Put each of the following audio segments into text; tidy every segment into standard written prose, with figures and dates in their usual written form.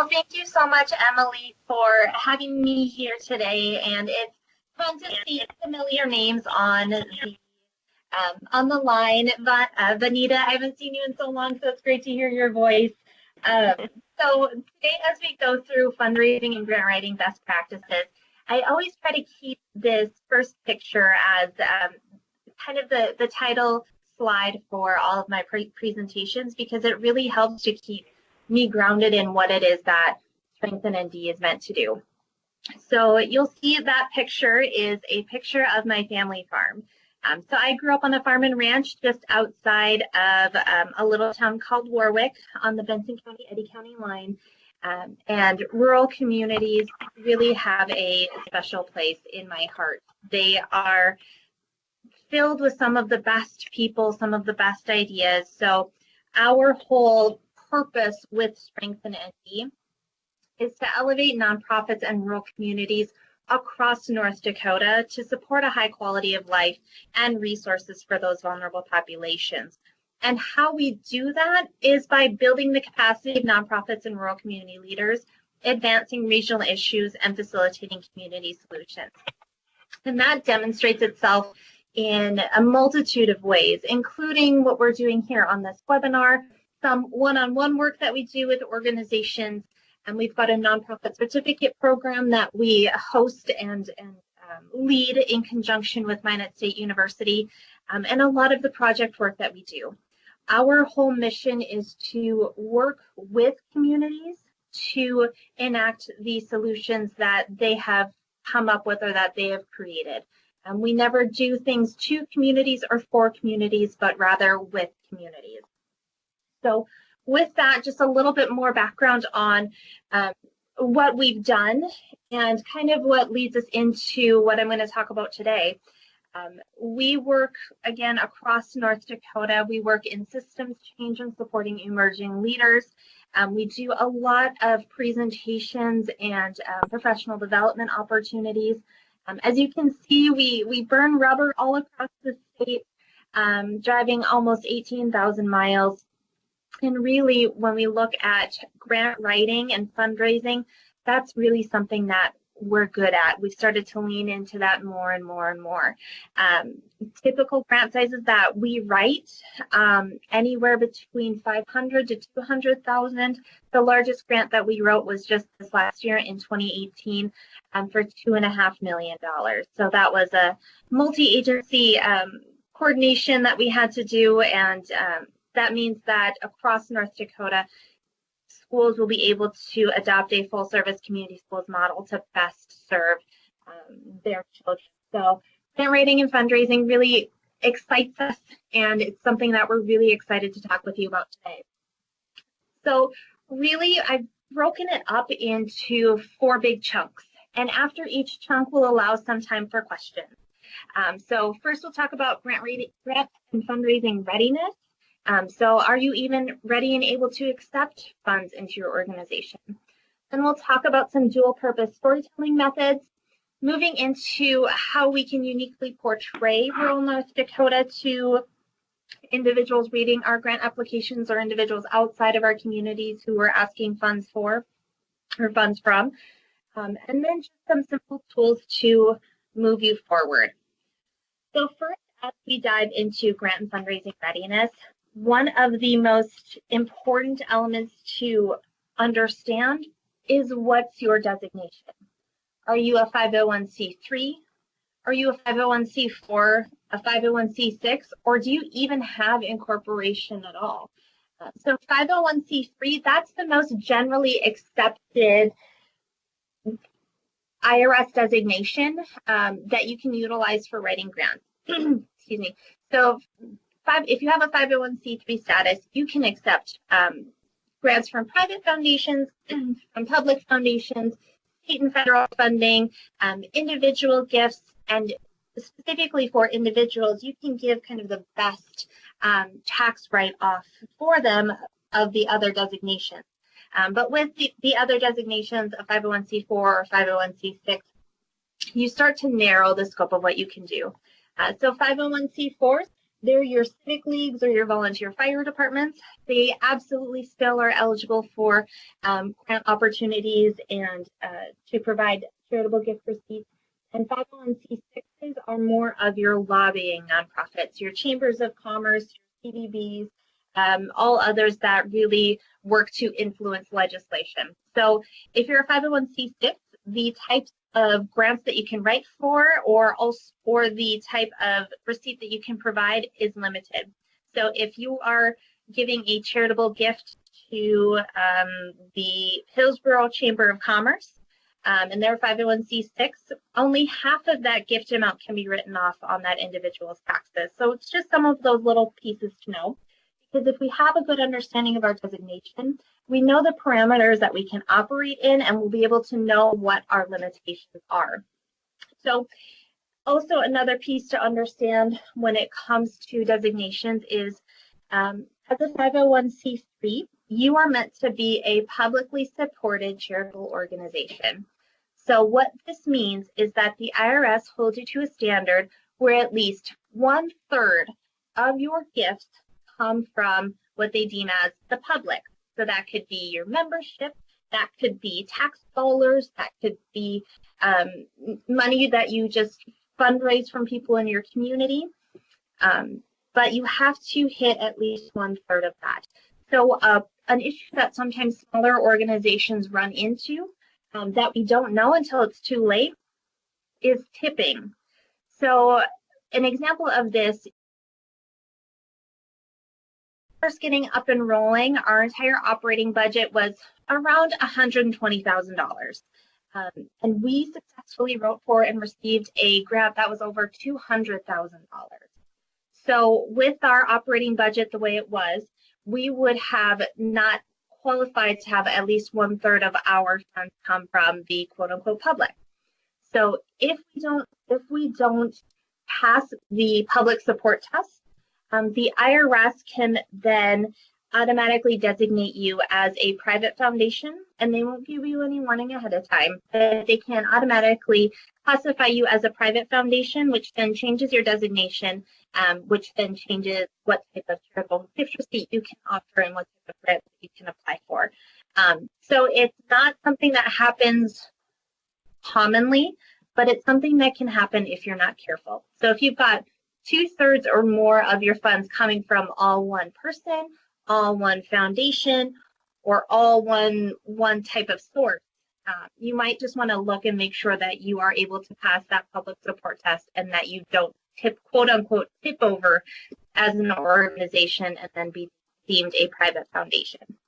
Well, thank you so much, Emily, for having me here today. And it's fun to see familiar names on the line. But Vanita, I haven't seen you in so long, so it's great to hear your voice. So today, as we go through fundraising and grant writing best practices, I always try to keep this first picture as kind of the title slide for all of my presentations, because it really helps to keep me grounded in what it is that Strengthen ND is meant to do. So you'll see that picture is a picture of my family farm. So I grew up on a farm and ranch just outside of a little town called Warwick on the Benson County, Eddy County line. And rural communities really have a special place in my heart. They are filled with some of the best people, some of the best ideas. So our whole purpose with Strengthen ND is to elevate nonprofits and rural communities across North Dakota to support a high quality of life and resources for those vulnerable populations. And how we do that is by building the capacity of nonprofits and rural community leaders, advancing regional issues, and facilitating community solutions. And that demonstrates itself in a multitude of ways, including what we're doing here on this webinar, some one-on-one work that we do with organizations, and we've got a nonprofit certificate program that we host and lead in conjunction with Minot State University, and a lot of the project work that we do. Our whole mission is to work with communities to enact the solutions that they have come up with or that they have created. We never do things to communities or for communities, but rather with communities. So with that, just a little bit more background on what we've done and kind of what leads us into what I'm going to talk about today. We work, again, across North Dakota. We work in systems change and supporting emerging leaders. We do a lot of presentations and professional development opportunities. As you can see, we burn rubber all across the state, driving almost 18,000 miles. And really, when we look at grant writing and fundraising, that's really something that we're good at. We started to lean into that more and more and more. Typical grant sizes that we write, anywhere between 500 to 200,000. The largest grant that we wrote was just this last year in 2018 for $2.5 million. So that was a multi-agency coordination that we had to do, and that means that across North Dakota, schools will be able to adopt a full-service community schools model to best serve their children. So grant writing and fundraising really excites us, and it's something that we're really excited to talk with you about today. So really, I've broken it up into 4 big chunks, and after each chunk, we'll allow some time for questions. So first, we'll talk about grant and fundraising readiness. So are you even ready and able to accept funds into your organization? Then we'll talk about some dual purpose storytelling methods, moving into how we can uniquely portray rural North Dakota to individuals reading our grant applications or individuals outside of our communities who we're asking funds for or funds from, and then just some simple tools to move you forward. So first, as we dive into grant and fundraising readiness, one of the most important elements to understand is what's your designation. Are you a 501c3? Are you a 501c4, a 501c6, or do you even have incorporation at all? So 501c3, that's the most generally accepted IRS designation that you can utilize for writing grants. Excuse me. So if you have a 501c3 status, you can accept grants from private foundations, from public foundations, state and federal funding, individual gifts, and specifically for individuals, you can give kind of the best tax write-off for them of the other designations. But with the other designations, a 501c4 or 501c6, you start to narrow the scope of what you can do. So 501c4s, they're your civic leagues or your volunteer fire departments. They absolutely still are eligible for grant opportunities and to provide charitable gift receipts. And 501c6s are more of your lobbying nonprofits, your chambers of commerce, your CDBs, all others that really work to influence legislation. So if you're a 501c6, the types of grants that you can write for or the type of receipt that you can provide is limited. So if you are giving a charitable gift to the Hillsborough Chamber of Commerce, and they're 501c6, only half of that gift amount can be written off on that individual's taxes. So it's just some of those little pieces to know, because if we have a good understanding of our designation, we know the parameters that we can operate in, and we'll be able to know what our limitations are. So also another piece to understand when it comes to designations is as a 501c3, you are meant to be a publicly supported charitable organization. So what this means is that the IRS holds you to a standard where at least 1/3 of your gifts come from what they deem as the public. So that could be your membership, that could be tax dollars, that could be money that you just fundraise from people in your community. But you have to hit at least 1/3 of that. So an issue that sometimes smaller organizations run into that we don't know until it's too late is tipping. So an example of this, first getting up and rolling, our entire operating budget was around $120,000. And we successfully wrote for and received a grant that was over $200,000. So with our operating budget the way it was, we would have not qualified to have at least 1/3 of our funds come from the quote unquote public. So if we don't pass the public support test, the IRS can then automatically designate you as a private foundation, and they won't give you any warning ahead of time. But they can automatically classify you as a private foundation, which then changes your designation, which then changes what type of charitable gift receipt you can offer and what type of grant you can apply for. So it's not something that happens commonly, but it's something that can happen if you're not careful. So if you've got 2/3 or more of your funds coming from all one person, all one foundation, or all one type of source, you might just want to look and make sure that you are able to pass that public support test and that you don't quote unquote tip over as an organization and then be deemed a private foundation.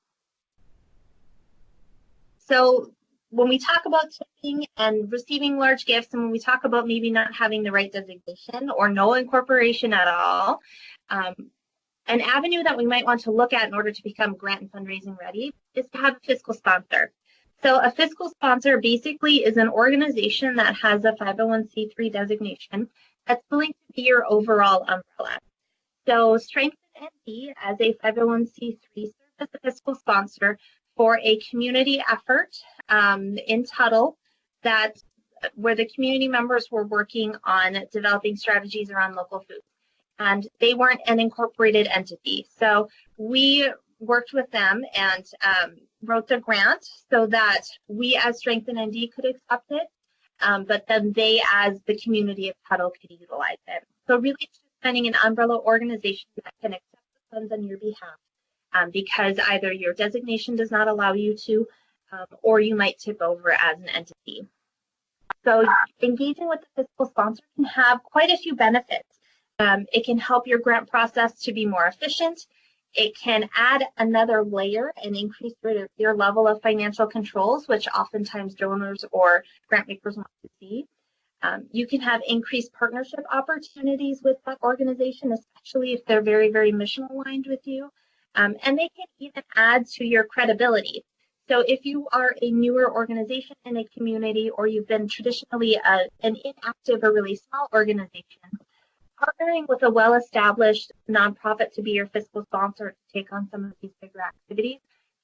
So when we talk about tipping and receiving large gifts, and when we talk about maybe not having the right designation or no incorporation at all, an avenue that we might want to look at in order to become grant and fundraising ready is to have a fiscal sponsor. So a fiscal sponsor basically is an organization that has a 501c3 designation that's willing to be your overall umbrella. So Strengthen ND as a 501c3 serves as a fiscal sponsor for a community effort in Tuttle where the community members were working on developing strategies around local foods. And they weren't an incorporated entity. So we worked with them and wrote the grant so that we as Strengthen ND could accept it, but then they as the community of Tuttle could utilize it. So really it's just finding an umbrella organization that can accept the funds on your behalf because either your designation does not allow you to or you might tip over as an entity. So engaging with the fiscal sponsor can have quite a few benefits. It can help your grant process to be more efficient. It can add another layer and increase your level of financial controls, which oftentimes donors or grant makers want to see. You can have increased partnership opportunities with that organization, especially if they're very, very mission aligned with you. And they can even add to your credibility. So if you are a newer organization in a community or you've been traditionally an inactive or really small organization, partnering with a well-established nonprofit to be your fiscal sponsor to take on some of these bigger activities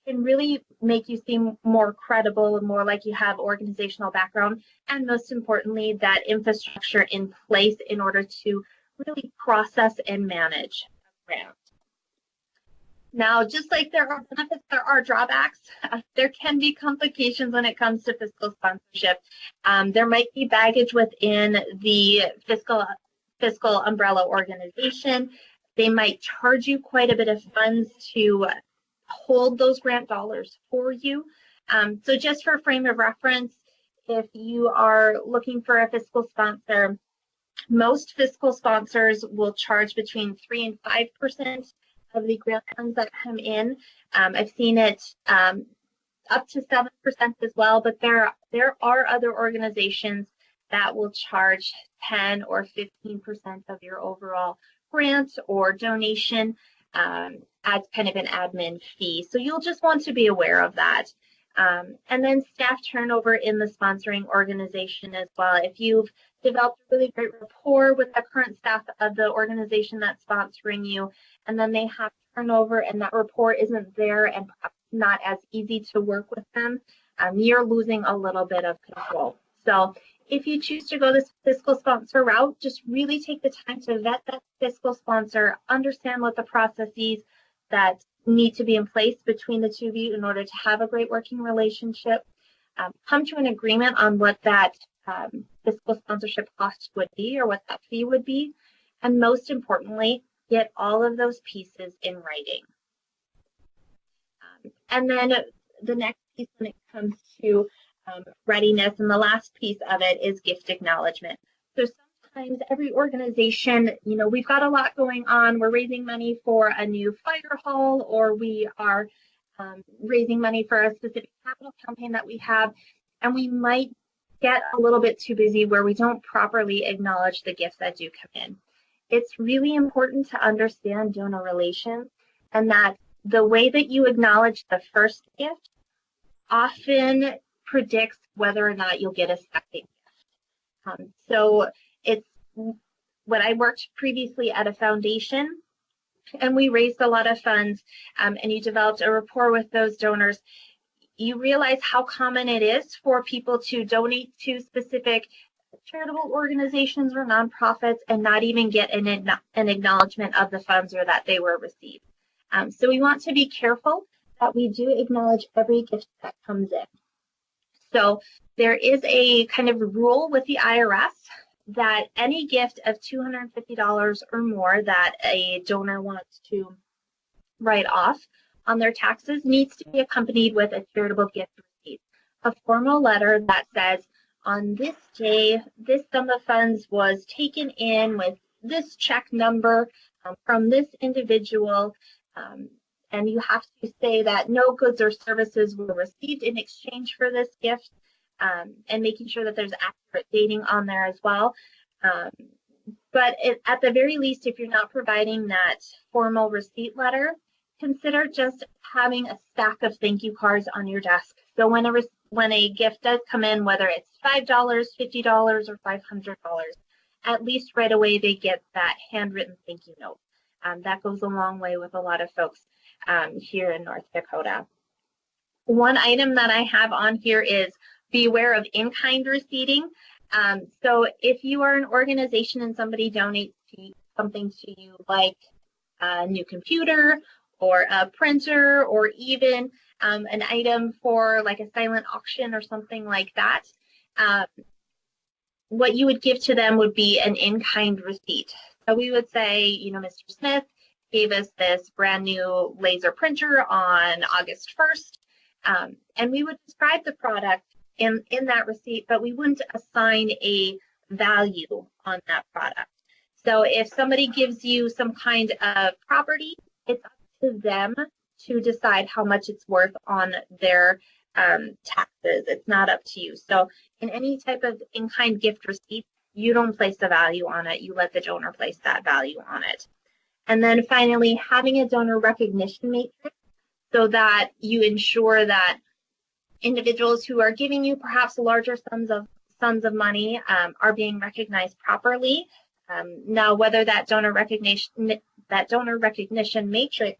can really make you seem more credible and more like you have organizational background, and most importantly, that infrastructure in place in order to really process and manage a grant. Now, just like there are benefits, there are drawbacks. There can be complications when it comes to fiscal sponsorship. There might be baggage within the fiscal umbrella organization. They might charge you quite a bit of funds to hold those grant dollars for you. So just for frame of reference, if you are looking for a fiscal sponsor, most fiscal sponsors will charge between 3 and 5% of the grant funds that come in. I've seen it up to 7% as well, but there are other organizations that will charge 10 or 15% of your overall grant or donation as kind of an admin fee. So you'll just want to be aware of that. And then staff turnover in the sponsoring organization as well. If you've developed a really great rapport with the current staff of the organization that's sponsoring you, and then they have turnover and that rapport isn't there and not as easy to work with them, you're losing a little bit of control. So if you choose to go this fiscal sponsor route, just really take the time to vet that fiscal sponsor, understand what the processes that need to be in place between the two of you in order to have a great working relationship, come to an agreement on what that fiscal sponsorship cost would be or what that fee would be, and most importantly, get all of those pieces in writing. And then the next piece when it comes to readiness, and the last piece of it is gift acknowledgement. So sometimes every organization, we've got a lot going on. We're raising money for a new fire hall, or we are raising money for a specific capital campaign that we have, and we might get a little bit too busy where we don't properly acknowledge the gifts that do come in. It's really important to understand donor relations, and that the way that you acknowledge the first gift often predicts whether or not you'll get a second gift. So it's when I worked previously at a foundation and we raised a lot of funds, and you developed a rapport with those donors, you realize how common it is for people to donate to specific charitable organizations or nonprofits and not even get an acknowledgement of the funds or that they were received. So we want to be careful that we do acknowledge every gift that comes in. So there is a kind of rule with the IRS that any gift of $250 or more that a donor wants to write off on their taxes needs to be accompanied with a charitable gift receipt, a formal letter that says, on this day, this sum of funds was taken in with this check number from this individual, and you have to say that no goods or services were received in exchange for this gift, and making sure that there's accurate dating on there as well. But at the very least, if you're not providing that formal receipt letter, consider just having a stack of thank you cards on your desk. So when a gift does come in, whether it's $5, $50, or $500, at least right away they get that handwritten thank you note. That goes a long way with a lot of folks here in North Dakota. One item that I have on here is beware of in-kind receipting. So if you are an organization and somebody donates something to you like a new computer or a printer or even an item for like a silent auction or something like that, what you would give to them would be an in-kind receipt. So we would say, Mr. Smith gave us this brand new laser printer on August 1st, and we would describe the product in that receipt, but we wouldn't assign a value on that product. So if somebody gives you some kind of property, it's up to them to decide how much it's worth on their taxes. It's not up to you. So in any type of in-kind gift receipt, you don't place a value on it. You let the donor place that value on it. And then finally, having a donor recognition matrix so that you ensure that individuals who are giving you perhaps larger sums of money are being recognized properly. Now, whether that donor recognition matrix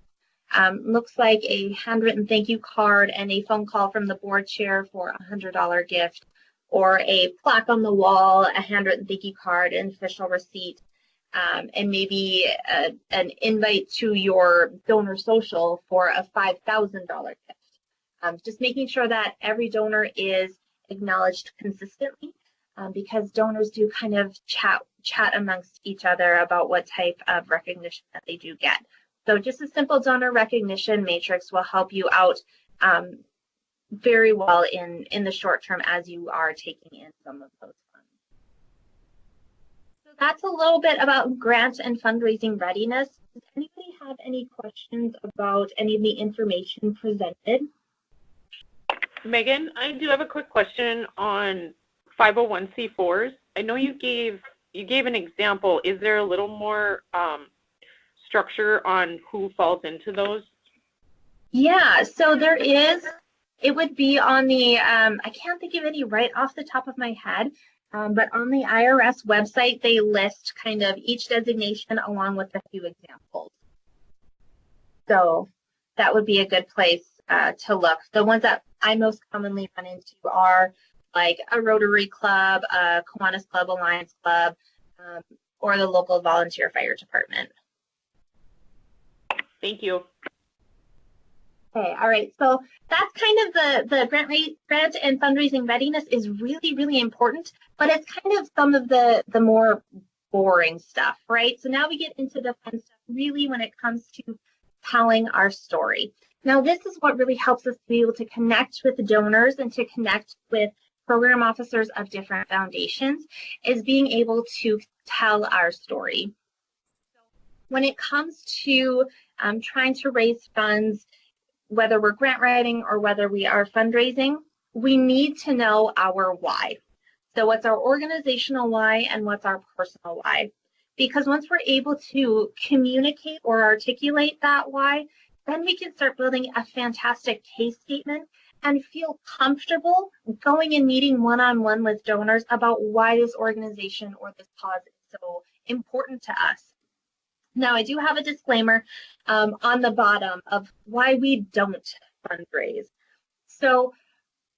looks like a handwritten thank you card and a phone call from the board chair for a $100 gift, or a plaque on the wall, a handwritten thank you card, an official receipt. and maybe an invite to your donor social for a $5,000 gift. Just making sure that every donor is acknowledged consistently, because donors do kind of chat amongst each other about what type of recognition that they do get. So just a simple donor recognition matrix will help you out very well in the short term as you are taking in some of those funds. So that's a little bit about grant and fundraising readiness. Does anybody have any questions about any of the information presented? Megan, I do have a quick question on 501c4s. I know you gave an example. Is there a little more structure on who falls into those? Yeah, so there is. It would be on the, I can't think of any right off the top of my head, but on the IRS website, they list kind of each designation along with a few examples. So that would be a good place to look. The ones that I most commonly run into are like a Rotary Club, a Kiwanis Club, a Lions Club, or the local volunteer fire department. Thank you. Okay, all right, so that's kind of the grant and fundraising readiness is really, really important, but it's kind of some of the more boring stuff, right? So now we get into the fun stuff really when it comes to telling our story. Now, this is what really helps us to be able to connect with the donors and to connect with program officers of different foundations, is being able to tell our story. When it comes to trying to raise funds, whether we're grant writing or whether we are fundraising, we need to know our why. So what's our organizational why and what's our personal why? Because once we're able to communicate or articulate that why, then we can start building a fantastic case statement and feel comfortable going and meeting one-on-one with donors about why this organization or this cause is so important to us. Now, I do have a disclaimer on the bottom of why we don't fundraise. So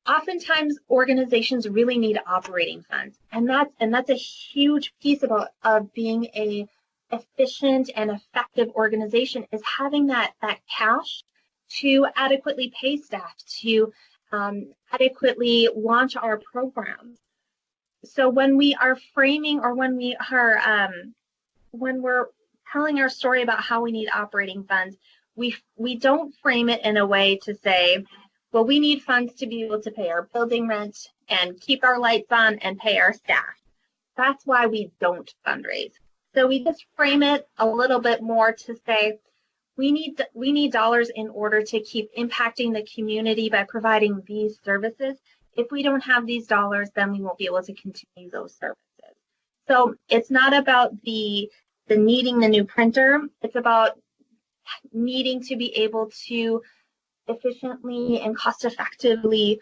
oftentimes organizations really need operating funds, and that's a huge piece of being a efficient and effective organization, is having that cash to adequately pay staff, to adequately launch our programs. So when we are framing, or when we're telling our story about how we need operating funds, we don't frame it in a way to say, well, we need funds to be able to pay our building rent and keep our lights on and pay our staff. That's why we don't fundraise. So we just frame it a little bit more to say, we need dollars in order to keep impacting the community by providing these services. If we don't have these dollars, then we won't be able to continue those services. So it's not about the needing the new printer. It's about needing to be able to efficiently and cost effectively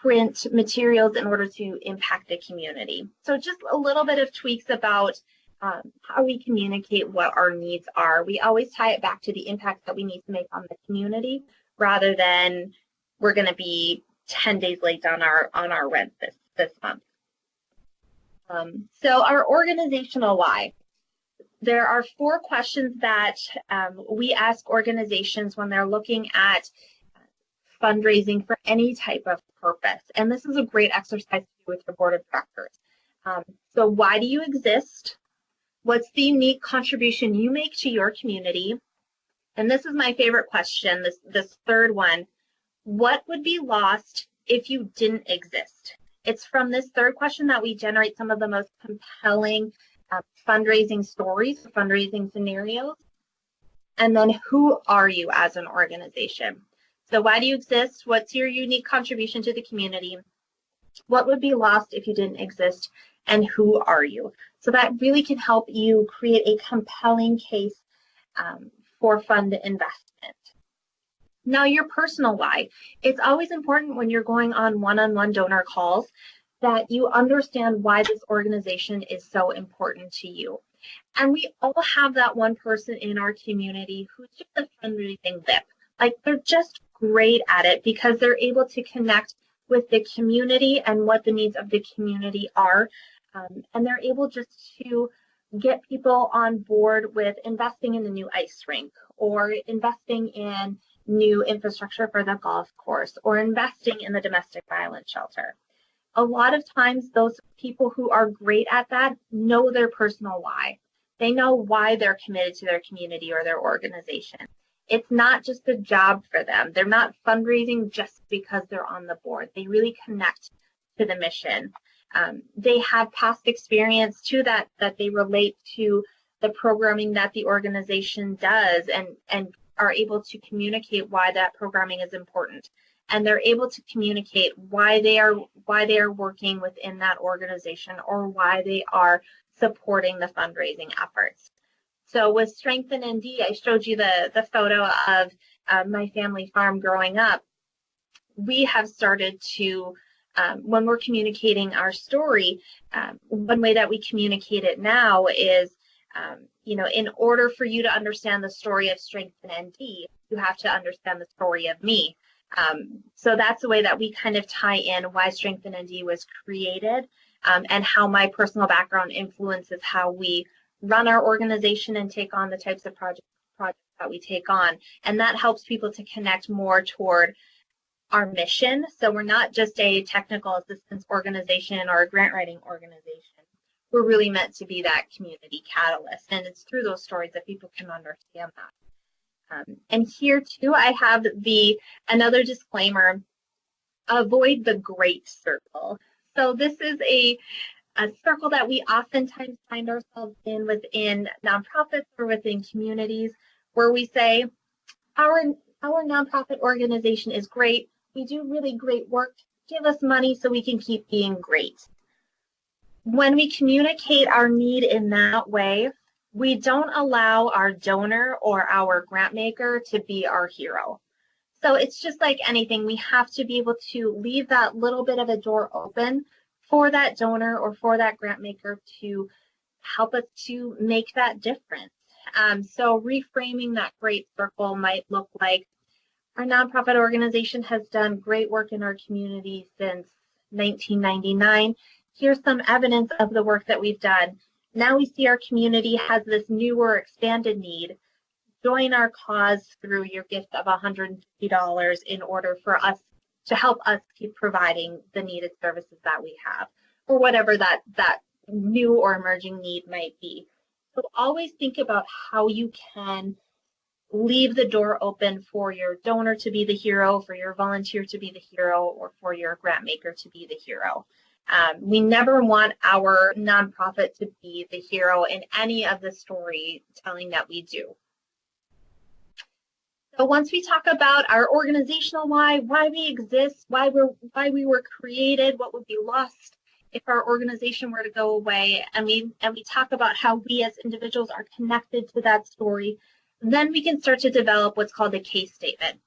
print materials in order to impact the community. So just a little bit of tweaks about how we communicate what our needs are. We always tie it back to the impact that we need to make on the community, rather than we're going to be 10 days late on our rent this month. So our organizational why. There are 4 questions that we ask organizations when they're looking at fundraising for any type of purpose. And this is a great exercise to do with your board of directors. So why do you exist? What's the unique contribution you make to your community? And this is my favorite question, this third one. What would be lost if you didn't exist? It's from this third question that we generate some of the most compelling fundraising stories, fundraising scenarios. And then who are you as an organization? So why do you exist? What's your unique contribution to the community? What would be lost if you didn't exist? And who are you? So that really can help you create a compelling case for fund investment. Now, your personal why. It's always important when you're going on one-on-one donor calls that you understand why this organization is so important to you. And we all have that one person in our community who's just a fundraising whip. Like, they're just great at it because they're able to connect with the community and what the needs of the community are. And they're able just to get people on board with investing in a new ice rink, or investing in new infrastructure for the golf course, or investing in the domestic violence shelter. A lot of times those people who are great at that know their personal why. They know why they're committed to their community or their organization. It's not just a job for them. They're not fundraising just because they're on the board. They really connect to the mission. They have past experience too that they relate to the programming that the organization does, and are able to communicate why that programming is important. And they're able to communicate why they are working within that organization, or why they are supporting the fundraising efforts. So with Strengthen ND, I showed you the photo of my family farm growing up. We have started to, when we're communicating our story, one way that we communicate it now is, in order for you to understand the story of Strengthen ND, you have to understand the story of me. So that's the way that we kind of tie in why Strengthen ND was created, and how my personal background influences how we run our organization and take on the types of projects that we take on. And that helps people to connect more toward our mission. So we're not just a technical assistance organization or a grant writing organization. We're really meant to be that community catalyst. And it's through those stories that people can understand that. And here too, I have another disclaimer: avoid the great circle. So this is a circle that we oftentimes find ourselves in within nonprofits or within communities, where we say, our nonprofit organization is great, we do really great work, give us money so we can keep being great. When we communicate our need in that way, we don't allow our donor or our grant maker to be our hero. So it's just like anything, we have to be able to leave that little bit of a door open for that donor or for that grant maker to help us to make that difference. So reframing that great circle might look like, our nonprofit organization has done great work in our community since 1999. Here's some evidence of the work that we've done. Now we see our community has this new or expanded need. Join our cause through your gift of $150 in order for us to help us keep providing the needed services that we have, or whatever that new or emerging need might be. So always think about how you can leave the door open for your donor to be the hero, for your volunteer to be the hero, or for your grant maker to be the hero. We never want our nonprofit to be the hero in any of the storytelling that we do. So once we talk about our organizational why we exist, why we were created, what would be lost if our organization were to go away, and we talk about how we as individuals are connected to that story, then we can start to develop what's called a case statement.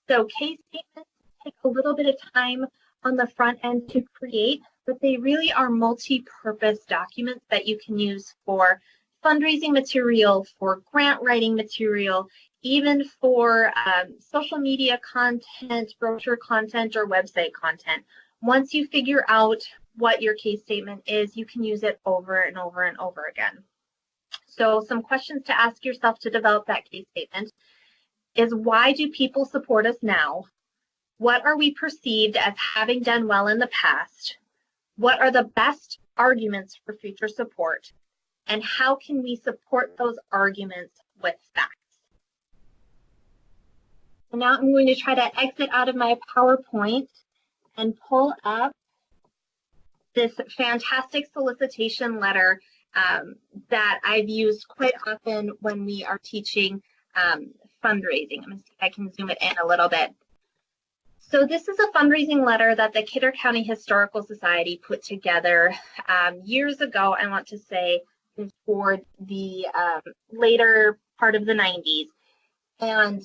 So case statements take a little bit of time on the front end to create, but they really are multi-purpose documents that you can use for fundraising material, for grant writing material, even for social media content, brochure content, or website content. Once you figure out what your case statement is, you can use it over and over and over again. So some questions to ask yourself to develop that case statement is, why do people support us now? What are we perceived as having done well in the past? What are the best arguments for future support? And how can we support those arguments with facts? So now I'm going to try to exit out of my PowerPoint and pull up this fantastic solicitation letter that I've used quite often when we are teaching fundraising. I'm going to see if I can zoom it in a little bit. So this is a fundraising letter that the Kidder County Historical Society put together years ago, I want to say, toward the later part of the 90s. And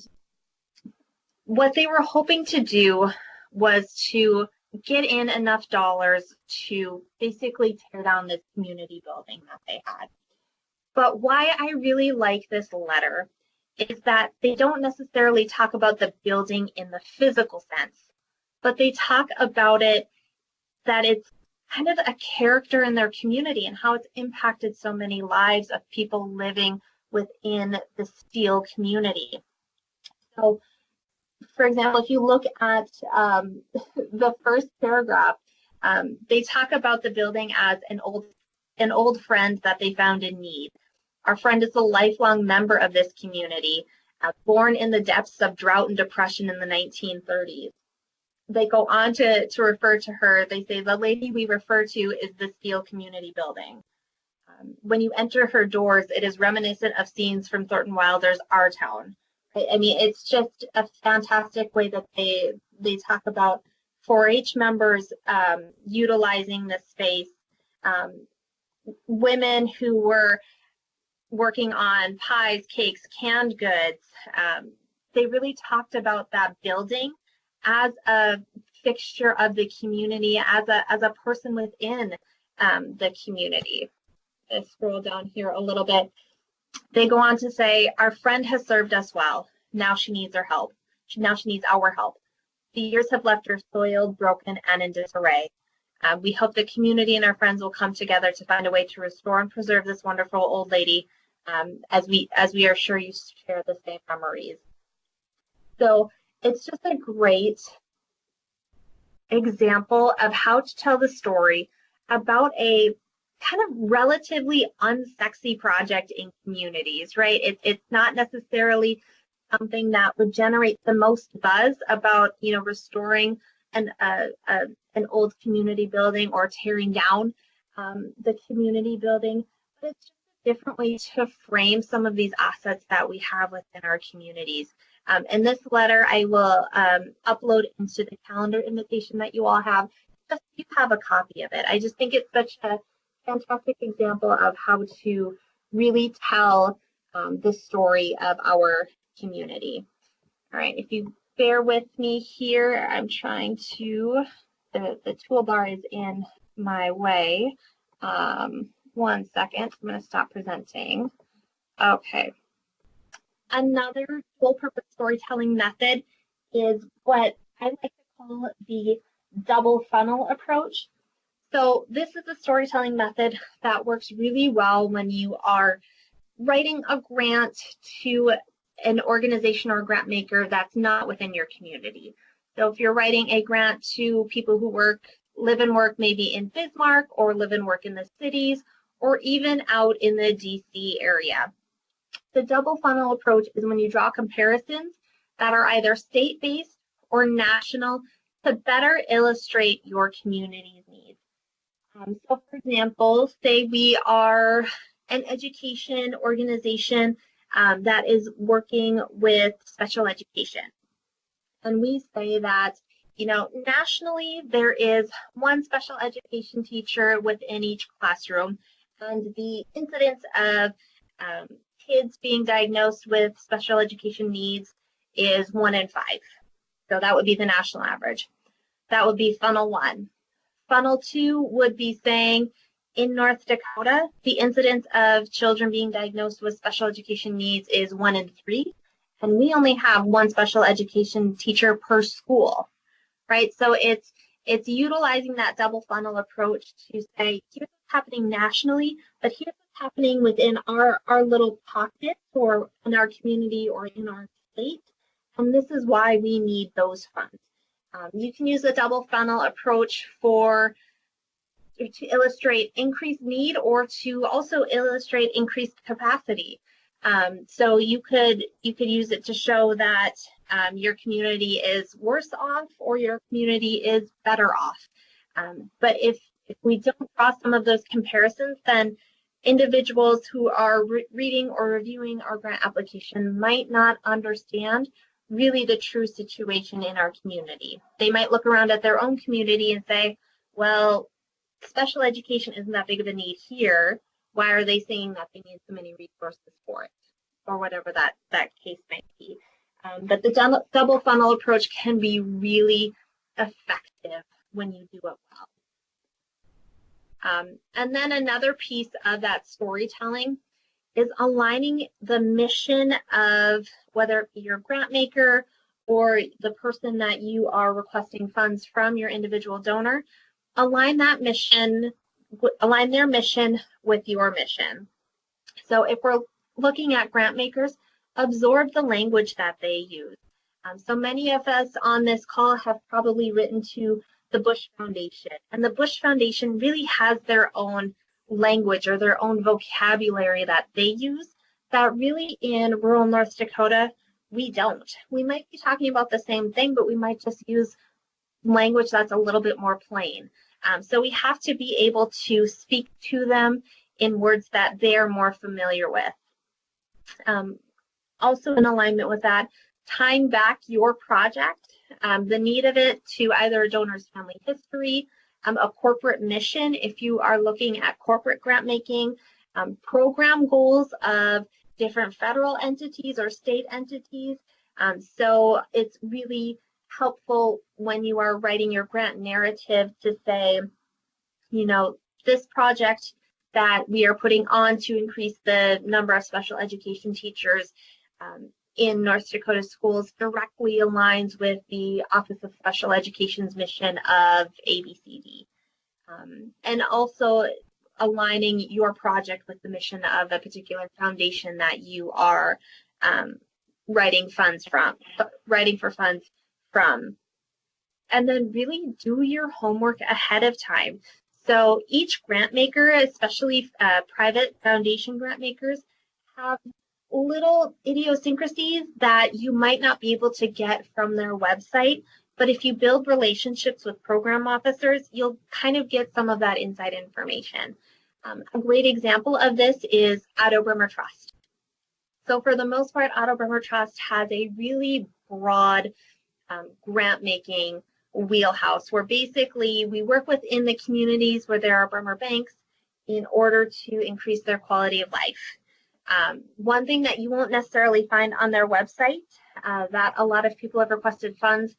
what they were hoping to do was to get in enough dollars to basically tear down this community building that they had. But why I really like this letter is that they don't necessarily talk about the building in the physical sense, but they talk about it that it's kind of a character in their community and how it's impacted so many lives of people living within the steel community. So, for example, if you look at the first paragraph, they talk about the building as an old friend that they found in need. Our friend is a lifelong member of this community, born in the depths of drought and depression in the 1930s. They go on to refer to her. They say, the lady we refer to is the Steel Community Building. When you enter her doors, it is reminiscent of scenes from Thornton Wilder's Our Town. I mean, it's just a fantastic way that they talk about 4-H members utilizing the space, women who were working on pies, cakes, canned goods. They really talked about that building as a fixture of the community, as a person within the community. Let's scroll down here a little bit. They go on to say, our friend has served us well. Now she needs our help. Now she needs our help. The years have left her soiled, broken, and in disarray. We hope the community and our friends will come together to find a way to restore and preserve this wonderful old lady, as we are sure you share the same memories. So it's just a great example of how to tell the story about a kind of relatively unsexy project in communities, right? It's not necessarily something that would generate the most buzz about, restoring an old community building or tearing down the community building, but it's just a different way to frame some of these assets that we have within our communities. And this letter I will upload into the calendar invitation that you all have, just so you have a copy of it. I just think it's such a fantastic example of how to really tell the story of our community. All right, if you bear with me here, I'm trying to, the toolbar is in my way. 1 second, I'm going to stop presenting. Okay. Another dual purpose storytelling method is what I like to call the double funnel approach. So this is a storytelling method that works really well when you are writing a grant to an organization or a grant maker that's not within your community. So if you're writing a grant to people who live and work maybe in Bismarck, or live and work in the cities, or even out in the DC area. The double funnel approach is when you draw comparisons that are either state-based or national to better illustrate your community's needs. So for example, say we are an education organization that is working with special education. And we say that, nationally there is one special education teacher within each classroom, and the incidence of kids being diagnosed with special education needs is 1 in 5. So that would be the national average. That would be funnel 1. Funnel 2 would be saying in North Dakota, the incidence of children being diagnosed with special education needs is 1 in 3, and we only have 1 special education teacher per school, right? So it's utilizing that double funnel approach to say, here's what's happening nationally, but here's what's happening within our little pockets, or in our community, or in our state, and this is why we need those funds. You can use a double funnel approach to illustrate increased need, or to also illustrate increased capacity. So you could use it to show that your community is worse off, or your community is better off. But if we don't draw some of those comparisons, then individuals who are reading or reviewing our grant application might not understand really the true situation in our community. They might look around at their own community and say, well, special education isn't that big of a need here. Why are they saying that they need so many resources for it? Or whatever that case might be. But the double funnel approach can be really effective when you do it well. And then another piece of that storytelling is aligning the mission of, whether it be your grant maker or the person that you are requesting funds from, your individual donor, align that mission, align their mission with your mission. So if we're looking at grant makers, absorb the language that they use. So many of us on this call have probably written to the Bush Foundation, and the Bush Foundation really has their own language or their own vocabulary that they use that really in rural North Dakota, we don't. We might be talking about the same thing, but we might just use language that's a little bit more plain. So we have to be able to speak to them in words that they're more familiar with. Also in alignment with that, tying back your project, the need of it to either a donor's family history, a corporate mission if you are looking at corporate grant making, program goals of different federal entities or state entities. So it's really helpful when you are writing your grant narrative to say, you know, this project that we are putting on to increase the number of special education teachers in North Dakota schools directly aligns with the Office of Special Education's mission of ABCD. And also aligning your project with the mission of a particular foundation that you are writing for funds from. And then really do your homework ahead of time. So each grant maker, especially private foundation grant makers, have little idiosyncrasies that you might not be able to get from their website. But if you build relationships with program officers, you'll kind of get some of that inside information. A great example of this is Otto Bremer Trust. So for the most part, Otto Bremer Trust has a really broad grant making wheelhouse where basically we work within the communities where there are Bremer banks in order to increase their quality of life. One thing that you won't necessarily find on their website that a lot of people have requested funds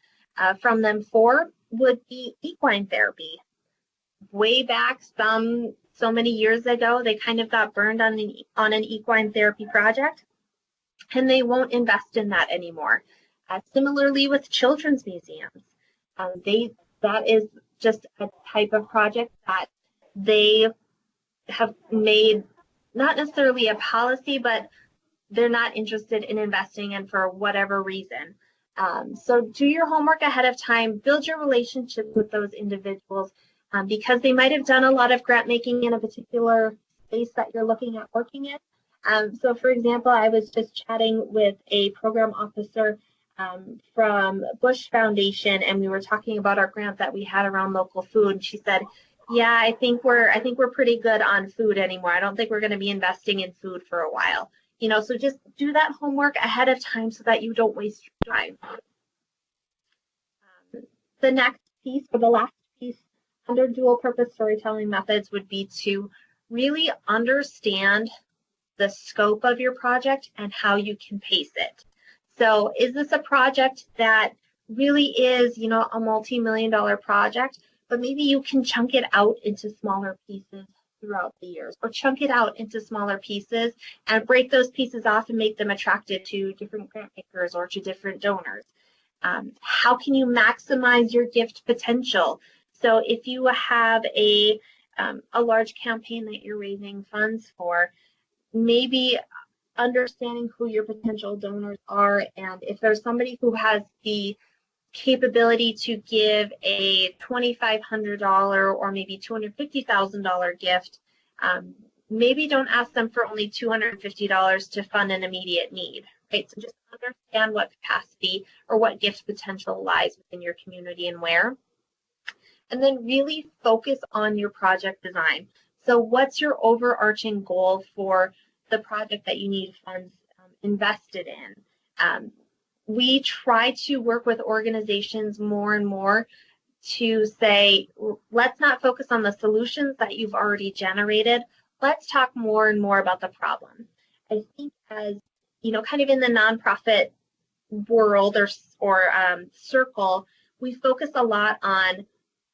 from them for would be equine therapy. Way back so many years ago, they kind of got burned on an equine therapy project, and they won't invest in that anymore. Similarly with children's museums, that is just a type of project that they have made not necessarily a policy, but they're not interested in investing in for whatever reason. So do your homework ahead of time, build your relationships with those individuals because they might have done a lot of grant making in a particular space that you're looking at working in. So for example, I was just chatting with a program officer from Bush Foundation, and we were talking about our grant that we had around local food. And she said, "Yeah, I think we're pretty good on food anymore. I don't think we're going to be investing in food for a while." You know, so just do that homework ahead of time so that you don't waste your time. The next piece, or the last piece, under dual purpose storytelling methods would be to really understand the scope of your project and how you can pace it. So is this a project that really is, you know, a multi-million-dollar project, but maybe you can chunk it out into smaller pieces throughout the years, or chunk it out into smaller pieces and break those pieces off and make them attractive to different grant makers or to different donors. How can you maximize your gift potential? So if you have a large campaign that you're raising funds for, maybe understanding who your potential donors are, and if there's somebody who has the capability to give a $2,500 or maybe $250,000 gift, maybe don't ask them for only $250 to fund an immediate need, right? So just understand what capacity or what gift potential lies within your community and where. And then really focus on your project design. So what's your overarching goal for the project that you need funds invested in? We try to work with organizations more and more to say, let's not focus on the solutions that you've already generated. Let's talk more and more about the problem. I think as, you know, kind of in the nonprofit world or circle, we focus a lot on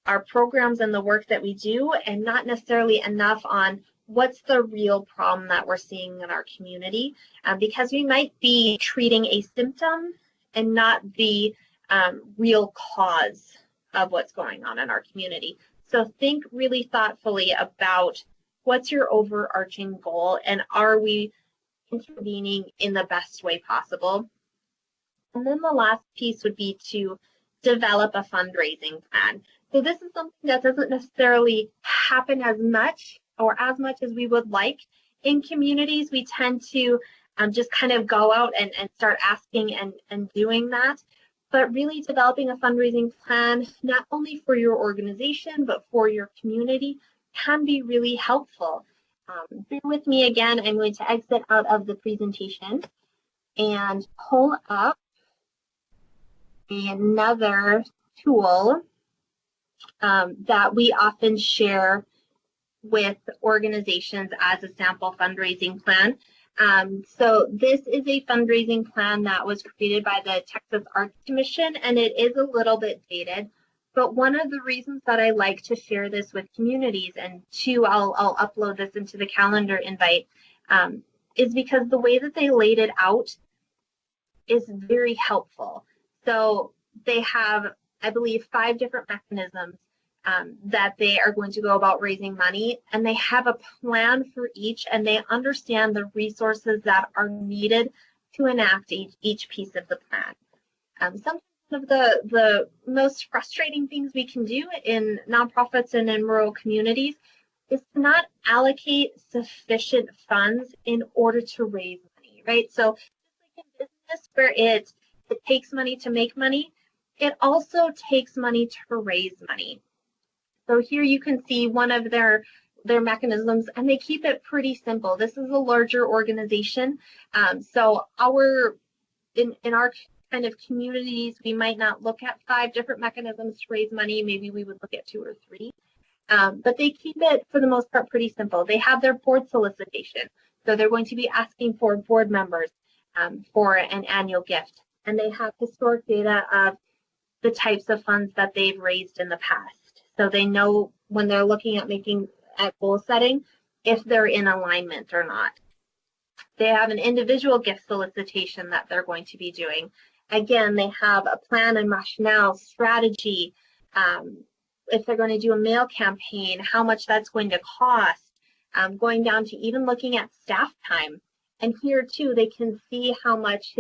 our programs and the work that we do, and not necessarily enough on what's the real problem that we're seeing in our community, because we might be treating a symptom and not the real cause of what's going on in our community. So think really thoughtfully about what's your overarching goal, and are we intervening in the best way possible? And then the last piece would be to develop a fundraising plan. So this is something that doesn't necessarily happen as much as we would like in communities. We tend to just kind of go out and start asking and doing that. But really developing a fundraising plan, not only for your organization, but for your community, can be really helpful. Bear with me again. I'm going to exit out of the presentation and pull up another tool that we often share with organizations as a sample fundraising plan. So this is a fundraising plan that was created by the Texas Arts Commission, and it is a little bit dated. But one of the reasons that I like to share this with communities, and two, I'll upload this into the calendar invite, is because the way that they laid it out is very helpful. So they have, I believe, 5 different mechanisms that they are going to go about raising money, and they have a plan for each, and they understand the resources that are needed to enact each piece of the plan. Some of the most frustrating things we can do in nonprofits and in rural communities is to not allocate sufficient funds in order to raise money, right? So just like in business where it takes money to make money, it also takes money to raise money. So here you can see one of their mechanisms, and they keep it pretty simple. This is a larger organization. So in our kind of communities, we might not look at 5 different mechanisms to raise money. Maybe we would look at 2 or 3. But they keep it, for the most part, pretty simple. They have their board solicitation. So they're going to be asking for board members for an annual gift. And they have historic data of the types of funds that they've raised in the past. So they know when they're looking at goal setting, if they're in alignment or not. They have an individual gift solicitation that they're going to be doing. Again, they have a plan and rationale, strategy. If they're going to do a mail campaign, how much that's going to cost, going down to even looking at staff time. And here too, they can see how much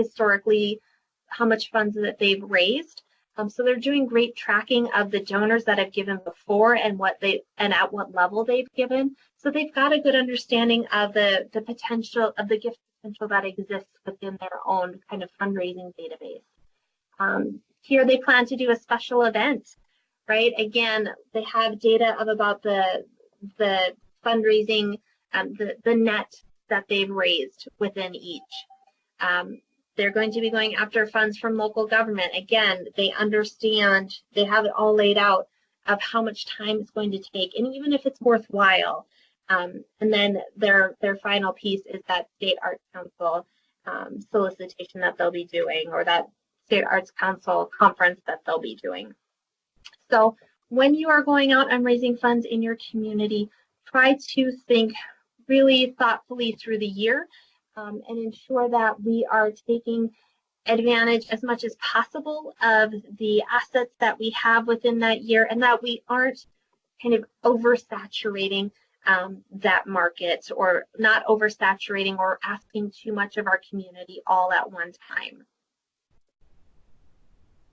funds that they've raised. So they're doing great tracking of the donors that have given before and at what level they've given. So they've got a good understanding of the potential of the gift potential that exists within their own kind of fundraising database. Here they plan to do a special event, right? Again, they have data of about the fundraising, the net that they've raised within each. They're going to be going after funds from local government. Again, they understand, they have it all laid out of how much time it's going to take, and even if it's worthwhile. And then their final piece is that State Arts Council solicitation that they'll be doing, or that State Arts Council conference that they'll be doing. So when you are going out and raising funds in your community, try to think really thoughtfully through the year. And ensure that we are taking advantage as much as possible of the assets that we have within that year, and that we aren't kind of oversaturating that market, or not oversaturating or asking too much of our community all at one time.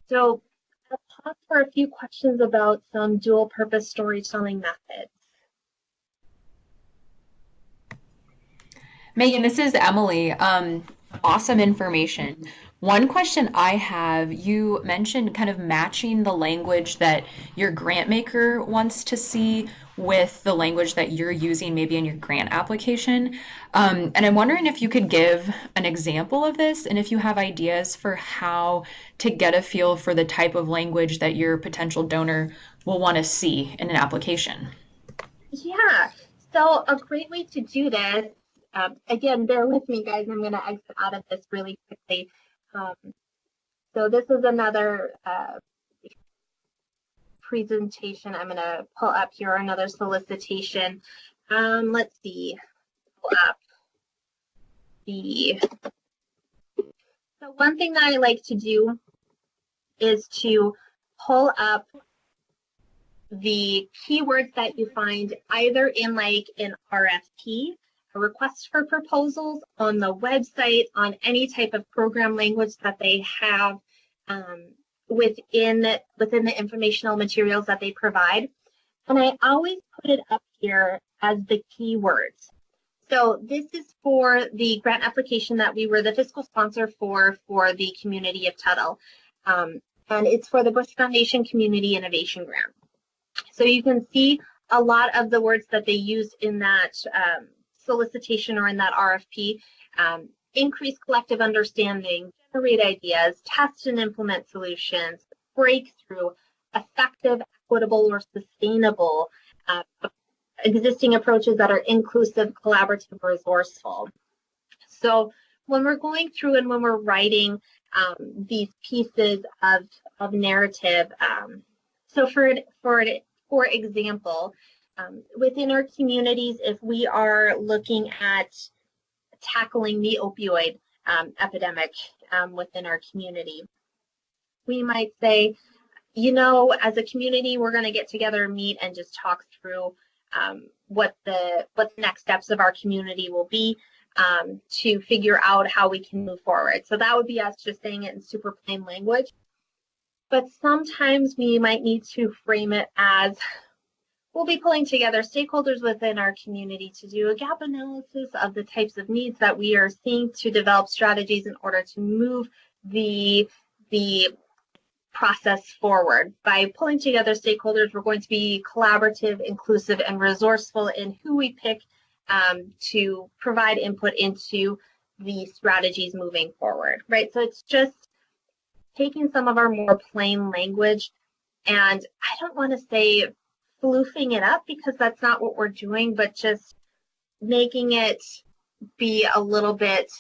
So I'll pause for a few questions about some dual purpose storytelling methods. Megan, this is Emily. Awesome information. One question I have, you mentioned kind of matching the language that your grant maker wants to see with the language that you're using maybe in your grant application. And I'm wondering if you could give an example of this, and if you have ideas for how to get a feel for the type of language that your potential donor will want to see in an application. Yeah, so a great way to do this, again, bear with me, guys. I'm going to exit out of this really quickly. So this is another presentation I'm going to pull up here, another solicitation. Let's see, pull up so one thing that I like to do is to pull up the keywords that you find either in like an RFP, a request for proposals, on the website, on any type of program language that they have within the informational materials that they provide. And I always put it up here as the keywords. So this is for the grant application that we were the fiscal sponsor for the community of Tuttle. And it's for the Bush Foundation Community Innovation Grant. So you can see a lot of the words that they use in that solicitation or in that RFP. Increase collective understanding, generate ideas, test and implement solutions, breakthrough, effective, equitable, or sustainable, existing approaches that are inclusive, collaborative, resourceful. So when we're going through and when we're writing these pieces of narrative, so for example, within our communities, if we are looking at tackling the opioid epidemic within our community, we might say, you know, as a community, we're going to get together and meet and just talk through what the next steps of our community will be to figure out how we can move forward. So that would be us just saying it in super plain language. But sometimes we might need to frame it as, we'll be pulling together stakeholders within our community to do a gap analysis of the types of needs that we are seeing to develop strategies in order to move the process forward. By pulling together stakeholders, we're going to be collaborative, inclusive, and resourceful in who we pick to provide input into the strategies moving forward, right? So it's just taking some of our more plain language, and I don't want to say floofing it up because that's not what we're doing, but just making it be a little bit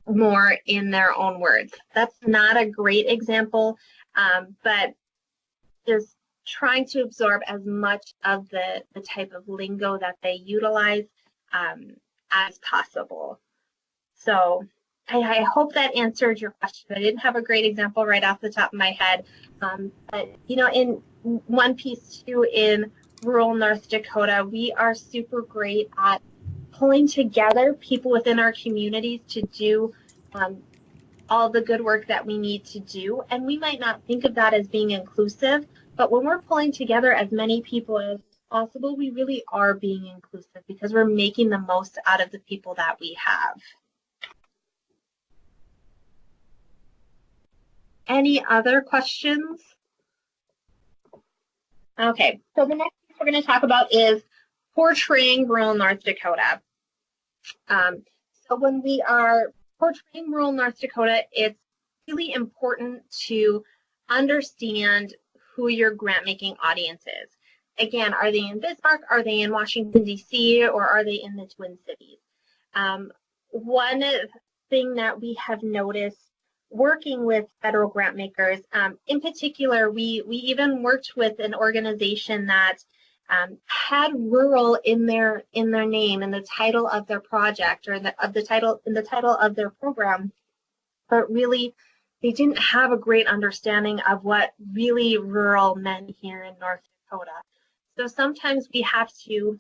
more in their own words. That's not a great example, but just trying to absorb as much of the type of lingo that they utilize as possible. So I hope that answered your question. I didn't have a great example right off the top of my head, but you know, in one piece too, in rural North Dakota, we are super great at pulling together people within our communities to do all the good work that we need to do. And we might not think of that as being inclusive, but when we're pulling together as many people as possible, we really are being inclusive because we're making the most out of the people that we have. Any other questions? Okay, so the next thing we're going to talk about is portraying rural North Dakota. So when we are portraying rural North Dakota, it's really important to understand who your grant making audience is. Again, are they in Bismarck, are they in Washington, D.C., or are they in the Twin Cities? One thing that we have noticed working with federal grant makers, in particular, we even worked with an organization that had rural in their name, in the title of their project, or in the title of their program, but really they didn't have a great understanding of what really rural meant here in North Dakota. So sometimes we have to,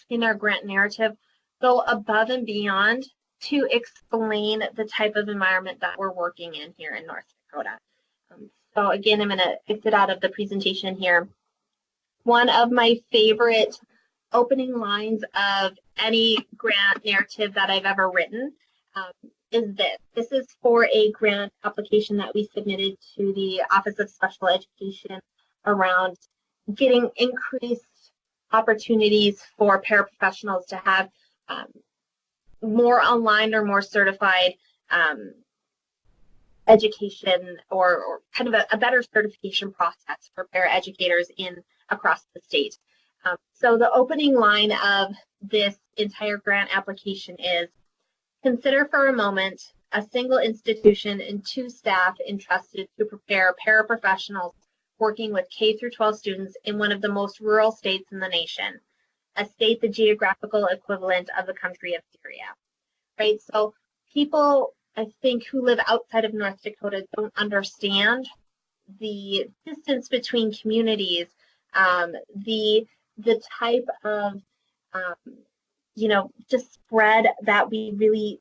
in our grant narrative, go above and beyond to explain the type of environment that we're working in here in North Dakota. So again, I'm going to exit out of the presentation here. One of my favorite opening lines of any grant narrative that I've ever written is this. This is for a grant application that we submitted to the Office of Special Education around getting increased opportunities for paraprofessionals to have more online or more certified education, or kind of a better certification process for paraeducators across the state. So the opening line of this entire grant application is, consider for a moment a single institution and 2 staff entrusted to prepare paraprofessionals working with K through 12 students in one of the most rural states in the nation, a state the geographical equivalent of the country of Syria, right? So people, I think, who live outside of North Dakota don't understand the distance between communities the type of just spread that we really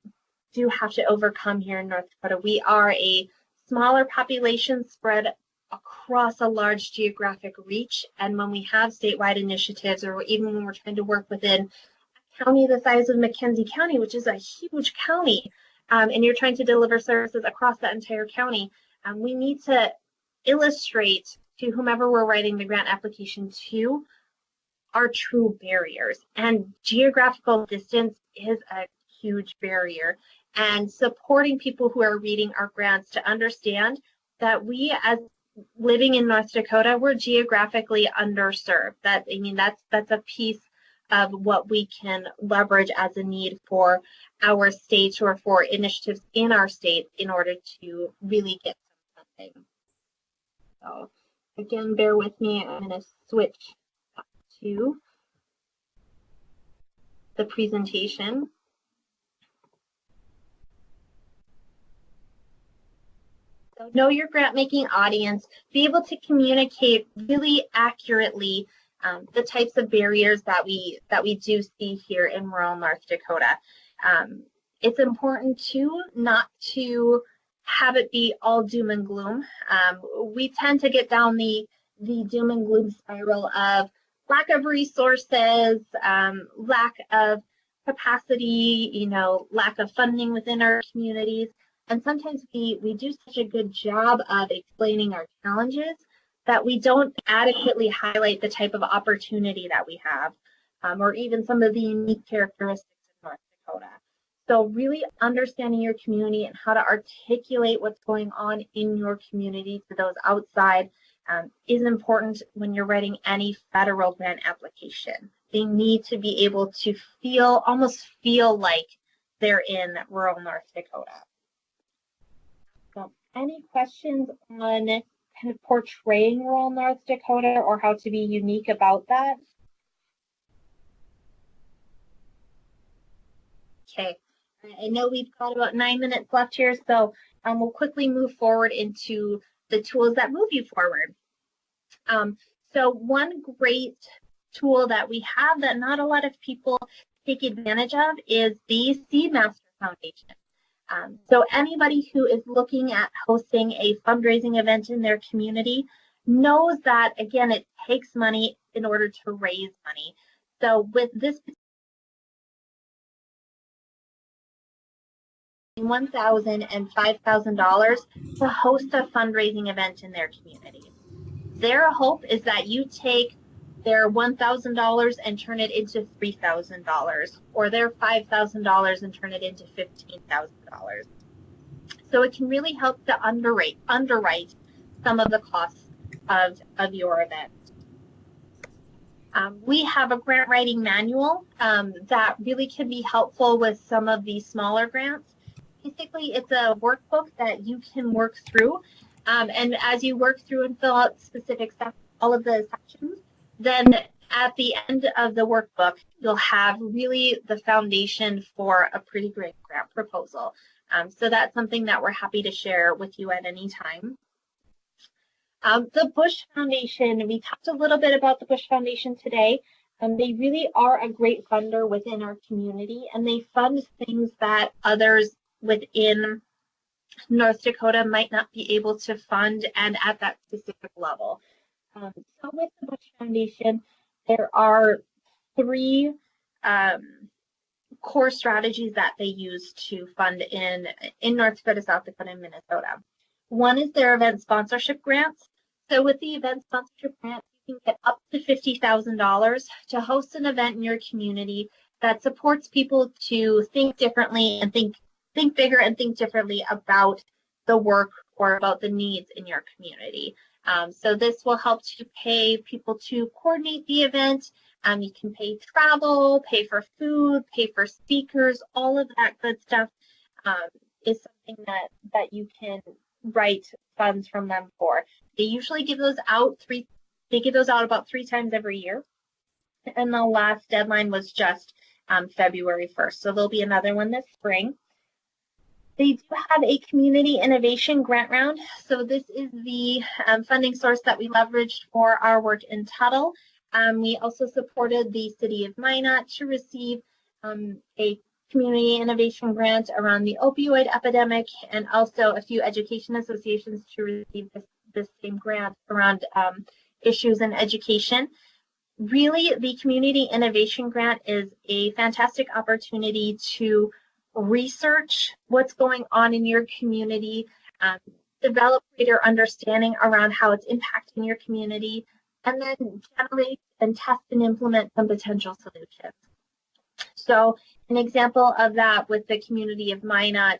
do have to overcome here in North Dakota. We are a smaller population spread across a large geographic reach, and when we have statewide initiatives, or even when we're trying to work within a county the size of McKenzie County, which is a huge county, and you're trying to deliver services across that entire county, we need to illustrate to whomever we're writing the grant application to our true barriers. And geographical distance is a huge barrier. And supporting people who are reading our grants to understand that we, as living in North Dakota, we're geographically underserved. That's a piece of what we can leverage as a need for our state or for initiatives in our state in order to really get something. So again, bear with me. I'm going to switch to the presentation. So know your grant making audience, be able to communicate really accurately the types of barriers that we do see here in rural North Dakota. It's important too not to have it be all doom and gloom. We tend to get down the doom and gloom spiral of lack of resources, lack of capacity, lack of funding within our communities. And sometimes we do such a good job of explaining our challenges that we don't adequately highlight the type of opportunity that we have, or even some of the unique characteristics of North Dakota. So really understanding your community and how to articulate what's going on in your community to those outside is important when you're writing any federal grant application. They need to be able to almost feel like they're in rural North Dakota. So any questions on kind of portraying rural North Dakota or how to be unique about that? Okay, I know we've got about 9 minutes left here, so we'll quickly move forward into the tools that move you forward. So one great tool that we have that not a lot of people take advantage of is the CMS Foundation. So anybody who is looking at hosting a fundraising event in their community knows that, again, it takes money in order to raise money. So with this $1,000 and $5,000 to host a fundraising event in their community. Their hope is that you take their $1,000 and turn it into $3,000, or their $5,000 and turn it into $15,000. So it can really help to underwrite some of the costs of your event. We have a grant writing manual that really can be helpful with some of these smaller grants. Basically, it's a workbook that you can work through. And as you work through and fill out specific stuff, all of the sections, then at the end of the workbook, you'll have really the foundation for a pretty great grant proposal. So that's something that we're happy to share with you at any time. The Bush Foundation, we talked a little bit about the Bush Foundation today. They really are a great funder within our community, and they fund things that others within North Dakota might not be able to fund and at that specific level. So with the Bush Foundation, there are 3 core strategies that they use to fund in North Dakota, South Dakota, and Minnesota. One is their event sponsorship grants. So with the event sponsorship grants, you can get up to $50,000 to host an event in your community that supports people to think differently and think bigger and think differently about the work or about the needs in your community. So this will help to pay people to coordinate the event. You can pay travel, pay for food, pay for speakers, all of that good stuff is something that you can write funds from them for. They usually give those out about 3 times every year. And the last deadline was just February 1st. So there'll be another one this spring. They do have a community innovation grant round. So this is the funding source that we leveraged for our work in Tuttle. We also supported the city of Minot to receive a community innovation grant around the opioid epidemic, and also a few education associations to receive this same grant around issues in education. Really, the community innovation grant is a fantastic opportunity to research what's going on in your community, develop greater understanding around how it's impacting your community, and then generate and test and implement some potential solutions. So an example of that with the community of Minot,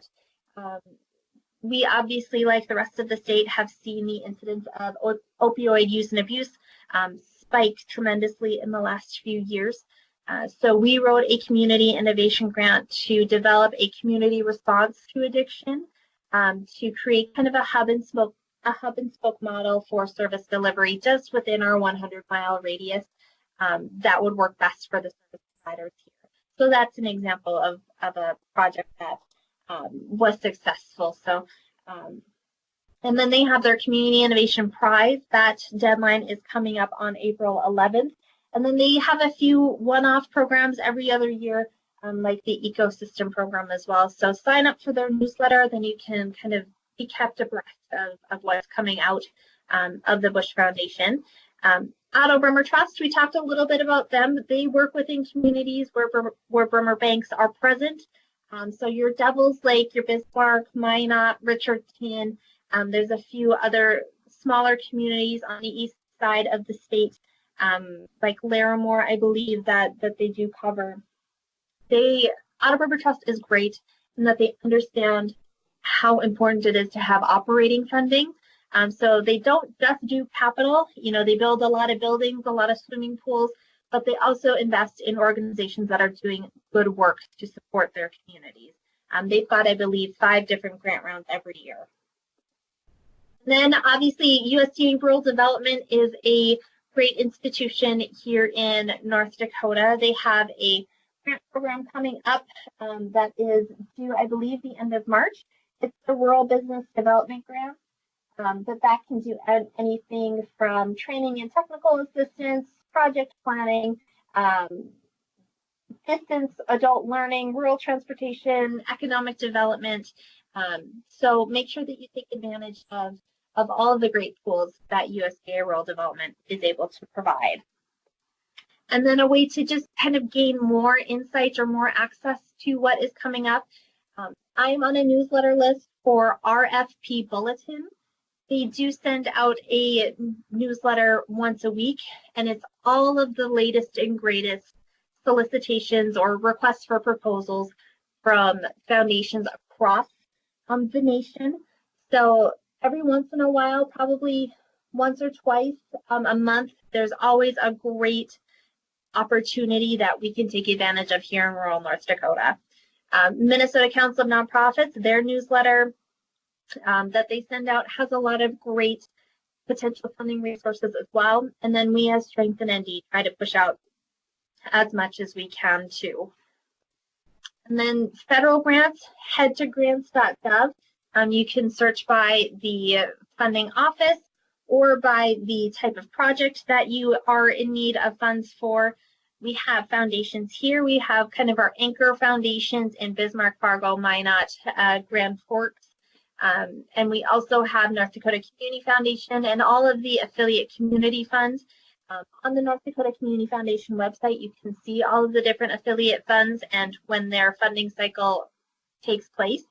we obviously, like the rest of the state, have seen the incidence of opioid use and abuse spike tremendously in the last few years. So we wrote a community innovation grant to develop a community response to addiction, to create kind of a hub and spoke model for service delivery just within our 100-mile radius that would work best for the service providers here. So that's an example of a project that was successful. So, and then they have their Community Innovation Prize. That deadline is coming up on April 11th. And then they have a few one-off programs every other year, like the ecosystem program as well. So sign up for their newsletter, then you can kind of be kept abreast of what's coming out of the Bush Foundation. Otto Bremer Trust, we talked a little bit about them. They work within communities where Bremer banks are present. So your Devils Lake, your Bismarck, Minot, Richardson, there's a few other smaller communities on the east side of the state, like Larimore, I believe that they do cover. Otto Bremer Trust is great in that they understand how important it is to have operating funding. So they don't just do capital, they build a lot of buildings, a lot of swimming pools, but they also invest in organizations that are doing good work to support their communities. They've got, I believe, 5 different grant rounds every year. Then obviously USDA Rural Development is a great institution here in North Dakota. They have a grant program coming up that is due, I believe, the end of March. It's the Rural Business Development Grant. But that can do anything from training and technical assistance, project planning, distance adult learning, rural transportation, economic development. So make sure that you take advantage of all of the great tools that USDA Rural Development is able to provide. And then a way to just kind of gain more insight or more access to what is coming up. I'm on a newsletter list for RFP Bulletin. They do send out a newsletter once a week, and it's all of the latest and greatest solicitations or requests for proposals from foundations across the nation. So every once in a while, probably once or twice a month, there's always a great opportunity that we can take advantage of here in rural North Dakota. Minnesota Council of Nonprofits, their newsletter that they send out has a lot of great potential funding resources as well. And then we as Strengthen ND try to push out as much as we can too. And then federal grants, head to grants.gov. You can search by the funding office or by the type of project that you are in need of funds for. We have foundations here. We have kind of our anchor foundations in Bismarck, Fargo, Minot, Grand Forks. And we also have North Dakota Community Foundation and all of the affiliate community funds. On the North Dakota Community Foundation website, you can see all of the different affiliate funds and when their funding cycle takes place.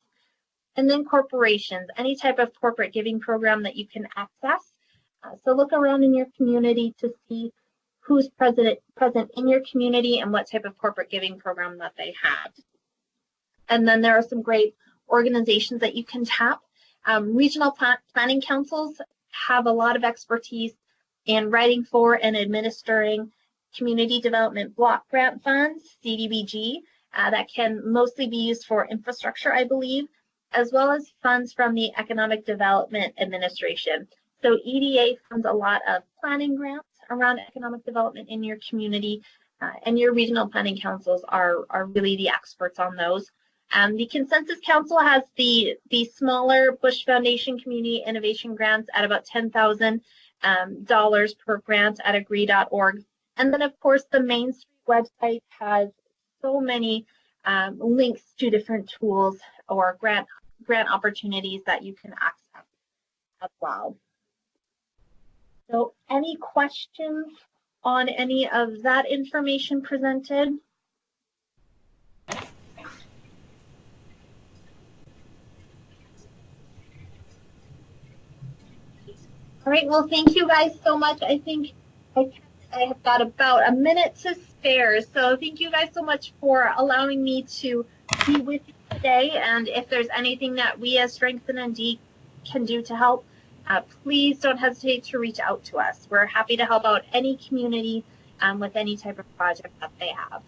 And then corporations, any type of corporate giving program that you can access. So look around in your community to see who's present in your community and what type of corporate giving program that they have. And then there are some great organizations that you can tap. Regional planning councils have a lot of expertise in writing for and administering community development block grant funds, CDBG, that can mostly be used for infrastructure, I believe, as well as funds from the Economic Development Administration. So EDA funds a lot of planning grants around economic development in your community, and your regional planning councils are really the experts on those. The Consensus Council has the smaller Bush Foundation Community Innovation Grants at about $10,000 per grant at agree.org. And then, of course, the Main Street website has so many links to different tools or grant opportunities that you can access as well. So any questions on any of that information presented? All right, well, thank you guys so much. I think I have got about a minute to spare. So thank you guys so much for allowing me to be with you today. And if there's anything that we as Strengthen ND can do to help, please don't hesitate to reach out to us. We're happy to help out any community with any type of project that they have.